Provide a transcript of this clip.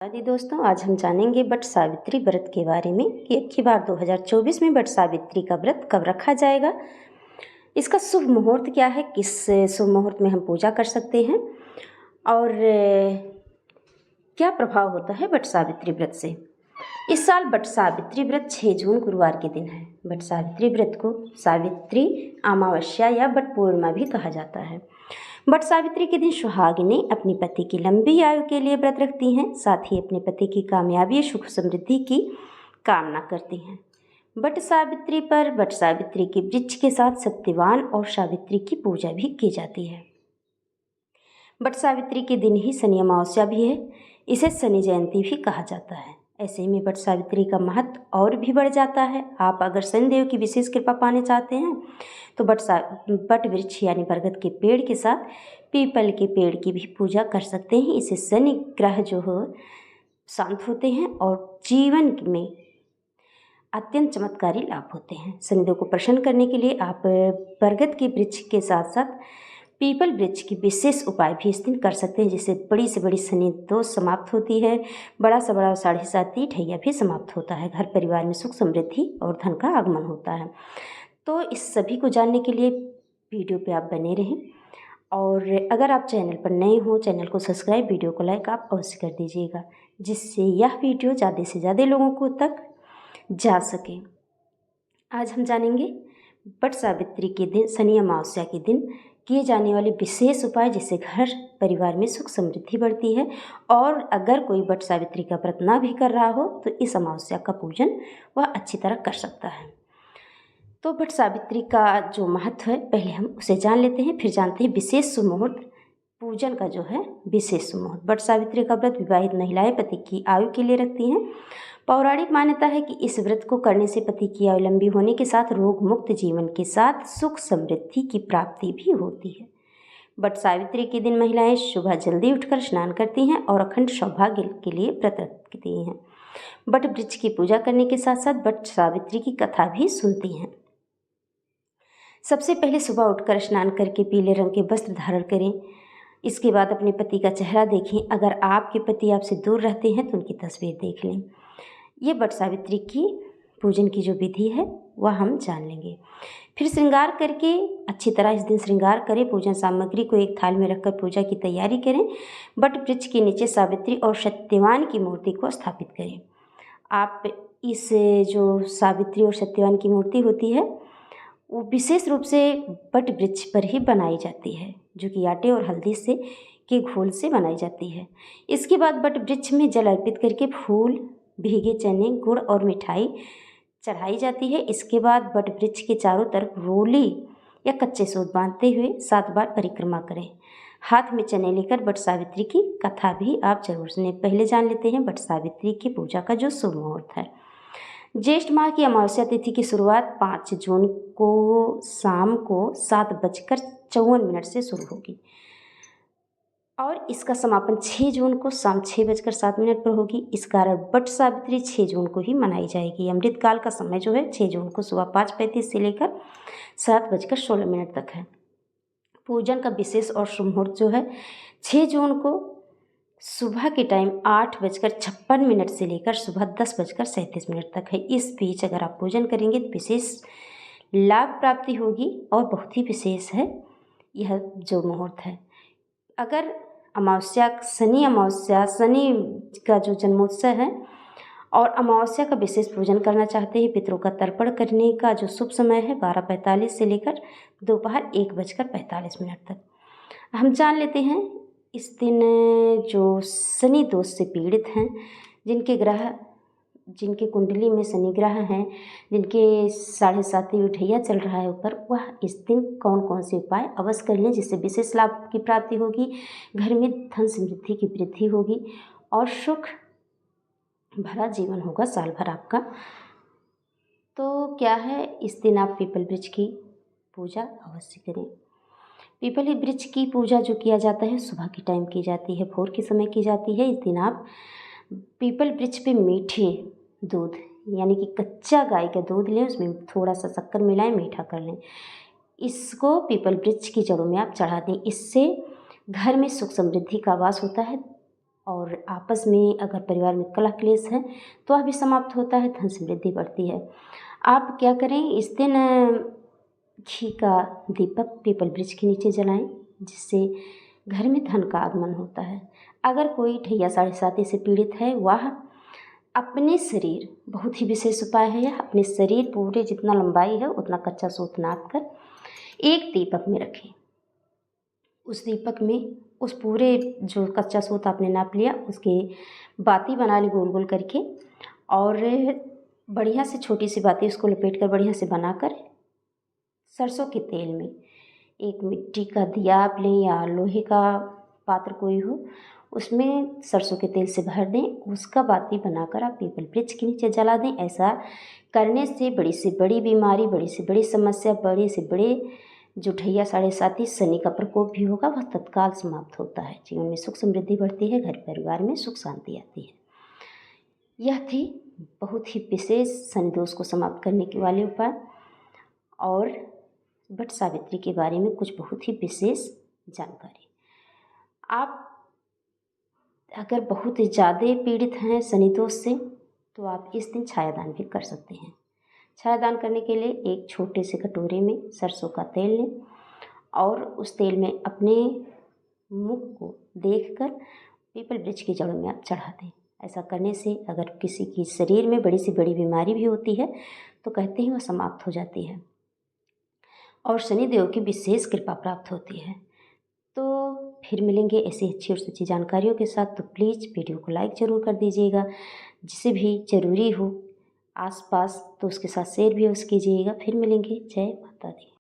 आदि दोस्तों, आज हम जानेंगे वट सावित्री व्रत के बारे में कि अब की बार 2024 में वट सावित्री का व्रत कब रखा जाएगा, इसका शुभ मुहूर्त क्या है, किस शुभ मुहूर्त में हम पूजा कर सकते हैं और क्या प्रभाव होता है वट सावित्री व्रत से। इस साल वट सावित्री व्रत 6 जून गुरुवार के दिन है। वट सावित्री व्रत को सावित्री अमावस्या या वट पूर्णिमा भी कहा जाता है। वट सावित्री के दिन सुहागिनें अपने पति की लंबी आयु के लिए व्रत रखती हैं, साथ ही अपने पति की कामयाबी, सुख समृद्धि की कामना करती हैं। वट सावित्री पर वट सावित्री के वृक्ष के साथ सत्यवान और सावित्री की पूजा भी की जाती है। वट सावित्री के दिन ही शनि अमावस्या भी है, इसे शनि जयंती भी कहा जाता है। ऐसे में वट सावित्री का महत्व और भी बढ़ जाता है। आप अगर शनिदेव की विशेष कृपा पाने चाहते हैं तो वट वृक्ष यानी बरगद के पेड़ के साथ पीपल के पेड़ की भी पूजा कर सकते हैं। इससे शनि ग्रह जो हो शांत होते हैं और जीवन में अत्यंत चमत्कारी लाभ होते हैं। शनिदेव को प्रसन्न करने के लिए आप बरगद के वृक्ष के साथ साथ पीपल वृक्ष की विशेष उपाय भी इस दिन कर सकते हैं, जिससे बड़ी से बड़ी शनि दोष समाप्त होती है, बड़ा से बड़ा 7.5 ठैया भी समाप्त होता है, घर परिवार में सुख समृद्धि और धन का आगमन होता है। तो इस सभी को जानने के लिए वीडियो पे आप बने रहें और अगर आप चैनल पर नए हो, चैनल को सब्सक्राइब, वीडियो को लाइक आप अवश्य कर दीजिएगा, जिससे यह वीडियो ज़्यादा से ज़्यादा लोगों को तक जा सके। आज हम जानेंगे वट सावित्री के दिन, शनि अमावस्या के दिन किए जाने वाले विशेष उपाय, जिससे घर परिवार में सुख समृद्धि बढ़ती है। और अगर कोई वट सावित्री का व्रत ना भी कर रहा हो तो इस अमावस्या का पूजन वह अच्छी तरह कर सकता है। तो वट सावित्री का जो महत्व है पहले हम उसे जान लेते हैं, फिर जानते हैं विशेष मुहूर्त पूजन का जो है विशेष मुहूर्त। वट सावित्री का व्रत विवाहित महिलाएं पति की आयु के लिए रखती हैं। पौराणिक मान्यता है कि इस व्रत को करने से पति की आयु लंबी होने के साथ रोग मुक्त जीवन के साथ सुख समृद्धि की प्राप्ति भी होती है। वट सावित्री के दिन महिलाएं सुबह जल्दी उठकर स्नान करती हैं और अखंड सौभाग्य के लिए व्रत रखती हैं। वट वृक्ष की पूजा करने के साथ साथ वट सावित्री की कथा भी सुनती हैं। सबसे पहले सुबह उठकर स्नान करके पीले रंग के वस्त्र धारण करें। इसके बाद अपने पति का चेहरा देखें। अगर आपके पति आपसे दूर रहते हैं तो उनकी तस्वीर देख लें। ये वट सावित्री की पूजन की जो विधि है वह हम जान लेंगे। फिर श्रृंगार करके अच्छी तरह इस दिन श्रृंगार करें। पूजन सामग्री को एक थाल में रखकर पूजा की तैयारी करें। वट वृक्ष के नीचे सावित्री और सत्यवान की मूर्ति को स्थापित करें। आप इस जो सावित्री और सत्यवान की मूर्ति होती है वो विशेष रूप से वट वृक्ष पर ही बनाई जाती है, जो कि आटे और हल्दी से के घोल से बनाई जाती है। इसके बाद वट वृक्ष में जल अर्पित करके फूल, भीगे चने, गुड़ और मिठाई चढ़ाई जाती है। इसके बाद वट वृक्ष के चारों तरफ रोली या कच्चे सूत बांधते हुए 7 बार परिक्रमा करें। हाथ में चने लेकर वट सावित्री की कथा भी आप जरूर सुने। पहले जान लेते हैं वट सावित्री की पूजा का जो शुभ मुहूर्त है। ज्येष्ठ माह की अमावस्या तिथि की शुरुआत 5 जून को शाम को 7:54 से शुरू होगी और इसका समापन 6 जून को शाम 6:07 पर होगी। इस कारण वट सावित्री 6 जून को ही मनाई जाएगी। अमृतकाल का समय जो है 6 जून को सुबह 5:35 से लेकर 7:16 तक है। पूजन का विशेष और शुभ मुहूर्त जो है 6 जून को सुबह के टाइम 8:56 से लेकर सुबह 10:37 तक है। इस बीच अगर आप पूजन करेंगे तो विशेष लाभ प्राप्ति होगी और बहुत ही विशेष है यह जो मुहूर्त है। अगर अमावस्या, शनि का जो जन्मोत्सव है और अमावस्या का विशेष पूजन करना चाहते हैं, पितरों का तर्पण करने का जो शुभ समय है 12:45 से लेकर दोपहर 1:45 तक। हम जान लेते हैं इस दिन जो शनि दोष से पीड़ित हैं, जिनके कुंडली में शनि ग्रह हैं, जिनके 7.5 ठैया चल रहा है ऊपर, वह इस दिन कौन कौन से उपाय अवश्य कर लें, जिससे विशेष लाभ की प्राप्ति होगी, घर में धन समृद्धि की वृद्धि होगी और सुख भरा जीवन होगा साल भर आपका। तो क्या है, इस दिन आप पीपल वृक्ष की पूजा अवश्य करें। पीपल वृक्ष की पूजा जो किया जाता है सुबह के टाइम की जाती है, भोर के समय की जाती है। इस दिन आप पीपल वृक्ष पे मीठे दूध यानी कि कच्चा गाय का दूध लें, उसमें थोड़ा सा शक्कर मिलाएं, मीठा कर लें। इसको पीपल वृक्ष की जड़ों में आप चढ़ा दें। इससे घर में सुख समृद्धि का वास होता है, और आपस में अगर परिवार में कलह क्लेश है तो वह भी समाप्त होता है, धन समृद्धि बढ़ती है। आप क्या करें, इस दिन घी का दीपक पीपल वृक्ष के नीचे जलाएं, जिससे घर में धन का आगमन होता है। अगर कोई ढैया साढ़े साती से पीड़ित है, वह अपने शरीर, बहुत ही विशेष उपाय है यह, अपने शरीर पूरे जितना लंबाई है उतना कच्चा सूत नाप कर एक दीपक में रखें। उस दीपक में उस पूरे जो कच्चा सूत आपने नाप लिया उसके बाती बना ली गोल गोल करके, और बढ़िया से छोटी सी बाती उसको लपेट कर बढ़िया से बनाकर सरसों के तेल में, एक मिट्टी का दिया आप लें या लोहे का पात्र कोई हो, उसमें सरसों के तेल से भर दें, उसका बाती बनाकर आप पीपल वृक्ष के नीचे जला दें। ऐसा करने से बड़ी से बड़ी बीमारी, बड़ी से बड़ी समस्या, बड़े से बड़े जो ढैया साढ़े साती शनि का प्रकोप भी होगा वह तत्काल समाप्त होता है। जीवन में सुख समृद्धि बढ़ती है, घर परिवार में सुख शांति आती है। यह थी बहुत ही विशेष शनि दोष को समाप्त करने के वाले उपाय, और वट सावित्री के बारे में कुछ बहुत ही विशेष जानकारी। आप अगर बहुत ज़्यादा पीड़ित हैं शनि दोष से तो आप इस दिन छायादान भी कर सकते हैं। छायादान करने के लिए एक छोटे से कटोरे में सरसों का तेल लें और उस तेल में अपने मुख को देखकर पीपल वृक्ष की जड़ों में आप चढ़ा दें। ऐसा करने से अगर किसी की शरीर में बड़ी से बड़ी बीमारी भी होती है तो कहते हैं वह समाप्त हो जाती है और शनिदेव की विशेष कृपा प्राप्त होती है। तो फिर मिलेंगे ऐसी अच्छी और सच्ची जानकारियों के साथ। तो प्लीज़ वीडियो को लाइक ज़रूर कर दीजिएगा, जिसे भी ज़रूरी हो आसपास तो उसके साथ शेयर भी कीजिएगा। फिर मिलेंगे। जय माता दी।